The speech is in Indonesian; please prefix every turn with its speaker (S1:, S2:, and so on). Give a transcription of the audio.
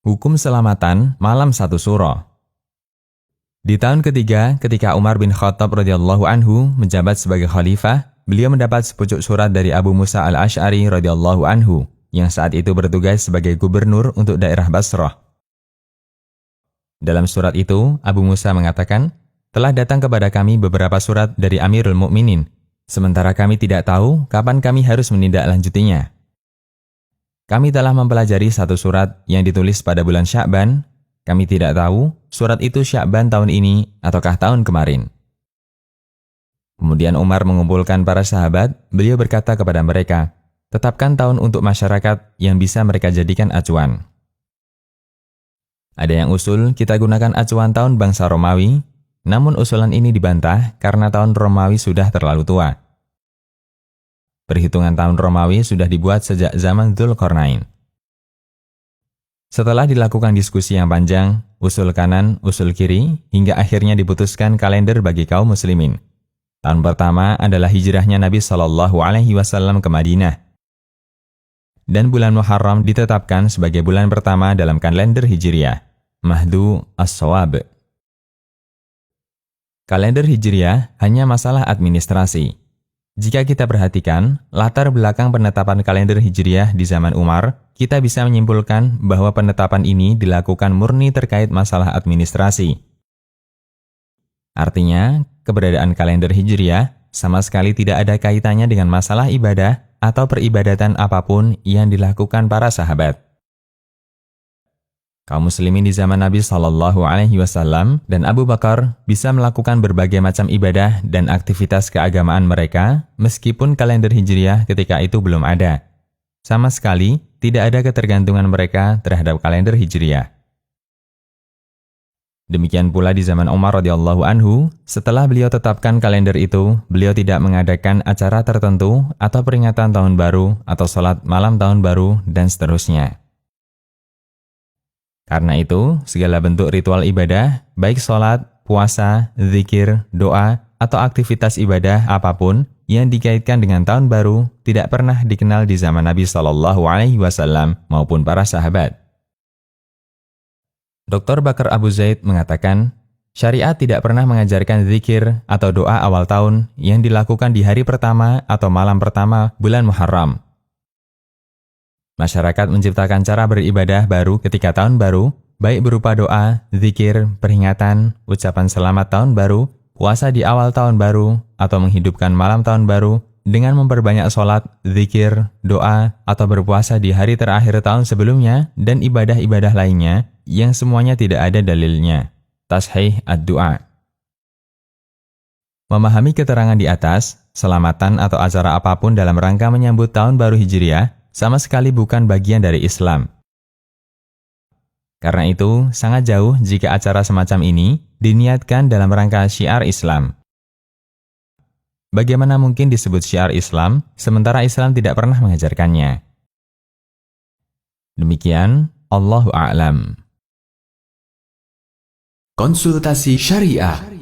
S1: Hukum selamatan malam satu suro. Di tahun ketiga, ketika Umar bin Khattab radhiyallahu anhu menjabat sebagai khalifah, beliau mendapat sepucuk surat dari Abu Musa al-Asy'ari radhiyallahu anhu, yang saat itu bertugas sebagai gubernur untuk daerah Basrah. Dalam surat itu, Abu Musa mengatakan, telah datang kepada kami beberapa surat dari Amirul Mukminin, sementara kami tidak tahu kapan kami harus menindaklanjutinya. Kami telah mempelajari satu surat yang ditulis pada bulan Sya'ban. Kami tidak tahu surat itu Sya'ban tahun ini ataukah tahun kemarin. Kemudian Umar mengumpulkan para sahabat. Beliau berkata kepada mereka, tetapkan tahun untuk masyarakat yang bisa mereka jadikan acuan. Ada yang usul kita gunakan acuan tahun bangsa Romawi, namun usulan ini dibantah karena tahun Romawi sudah terlalu tua. Perhitungan tahun Romawi sudah dibuat sejak zaman Dzulqarnain. Setelah dilakukan diskusi yang panjang, usul kanan, usul kiri, hingga akhirnya diputuskan kalender bagi kaum muslimin. Tahun pertama adalah hijrahnya Nabi SAW ke Madinah. Dan bulan Muharram ditetapkan sebagai bulan pertama dalam kalender Hijriah, Mahdu As-Shawab. Kalender Hijriah hanya masalah administrasi. Jika kita perhatikan latar belakang penetapan kalender Hijriah di zaman Umar, kita bisa menyimpulkan bahwa penetapan ini dilakukan murni terkait masalah administrasi. Artinya, keberadaan kalender Hijriah sama sekali tidak ada kaitannya dengan masalah ibadah atau peribadatan apapun yang dilakukan para sahabat. Kaum muslimin di zaman Nabi SAW dan Abu Bakar bisa melakukan berbagai macam ibadah dan aktivitas keagamaan mereka meskipun kalender Hijriah ketika itu belum ada. Sama sekali tidak ada ketergantungan mereka terhadap kalender Hijriah. Demikian pula di zaman Umar radhiyallahu anhu, setelah beliau tetapkan kalender itu, beliau tidak mengadakan acara tertentu atau peringatan tahun baru atau salat malam tahun baru dan seterusnya. Karena itu, segala bentuk ritual ibadah, baik sholat, puasa, zikir, doa, atau aktivitas ibadah apapun yang dikaitkan dengan tahun baru tidak pernah dikenal di zaman Nabi SAW maupun para sahabat. Dr. Bakar Abu Zaid mengatakan, syariat tidak pernah mengajarkan zikir atau doa awal tahun yang dilakukan di hari pertama atau malam pertama bulan Muharram. Masyarakat menciptakan cara beribadah baru ketika tahun baru, baik berupa doa, zikir, peringatan, ucapan selamat tahun baru, puasa di awal tahun baru, atau menghidupkan malam tahun baru dengan memperbanyak sholat, zikir, doa, atau berpuasa di hari terakhir tahun sebelumnya, dan ibadah-ibadah lainnya yang semuanya tidak ada dalilnya. Tashih ad-du'a. Memahami keterangan di atas, selamatan atau acara apapun dalam rangka menyambut tahun baru Hijriah sama sekali bukan bagian dari Islam. Karena itu, sangat jauh jika acara semacam ini diniatkan dalam rangka syiar Islam. Bagaimana mungkin disebut syiar Islam, sementara Islam tidak pernah mengajarkannya? Demikian, Allahu a'lam.
S2: Konsultasi Syariah.